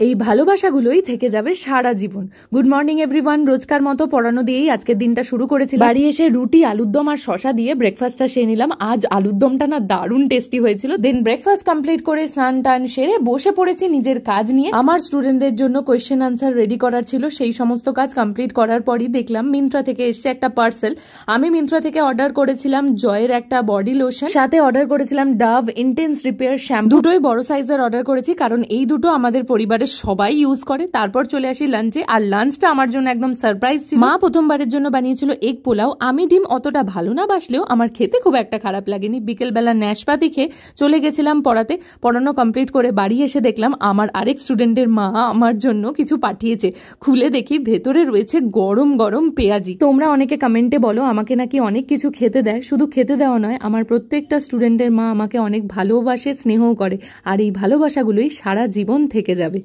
এই ভালোবাসাগুলোই থেকে যাবে সারা জীবন। Good morning everyone. রোজকার মতো পড়ানো দিয়েই আজকের দিনটা শুরু করেছিলাম। বাড়ি এসে রুটি আলুর দম আর শশা দিয়ে ব্রেকফাস্টটা সেরে নিলাম। আজ আলুর দমটা না দারুণ টেস্টি হয়েছিল। দেন ব্রেকফাস্ট কমপ্লিট করে স্নান টান সেরে বসে পড়েছি নিজের কাজ নিয়ে। আমার স্টুডেন্টদের জন্য কোয়েশ্চেন আনসার রেডি করার ছিল, সেই সমস্ত কাজ কমপ্লিট করার পরই দেখলাম মিন্ত্রা থেকে এসছে একটা পার্সেল। আমি মিন্ত্রা থেকে অর্ডার করেছিলাম জয়ের একটা বডি লোশন, সাথে অর্ডার করেছিলাম ডাভ ইন্টেন্স রিপেয়ার শ্যাম্পু। দুটোই বড় সাইজের অর্ডার করেছি কারণ এই দুটো আমাদের পরিবারের সবাই ইউজ করে। তারপর চলে আসি লাঞ্চে, আর লাঞ্চটা আমার জন্য একদম সারপ্রাইজ ছিল। মা প্রথমবারের জন্য বানিয়েছিল এগ পোলাও। আমি ডিম অতটা ভালো না বাসলেও আমার খেতে খুব একটা খারাপ লাগেনি। বিকেলবেলা ন্যাশপাতি খেয়ে চলে গেছিলাম পড়াতে। পড়ানো কমপ্লিট করে বাড়ি এসে দেখলাম আমার আরেক স্টুডেন্টের মা আমার জন্য কিছু পাঠিয়েছে। খুলে দেখি ভেতরে রয়েছে গরম গরম পেঁয়াজি। তোমরা অনেকে কমেন্টে বলো আমাকে নাকি অনেক কিছু খেতে দেয়। শুধু খেতে দেওয়া নয়, আমার প্রত্যেকটা স্টুডেন্টের মা আমাকে অনেক ভালোবাসে, স্নেহও করে, আর এই ভালোবাসাগুলোই সারা জীবন থেকে যাবে।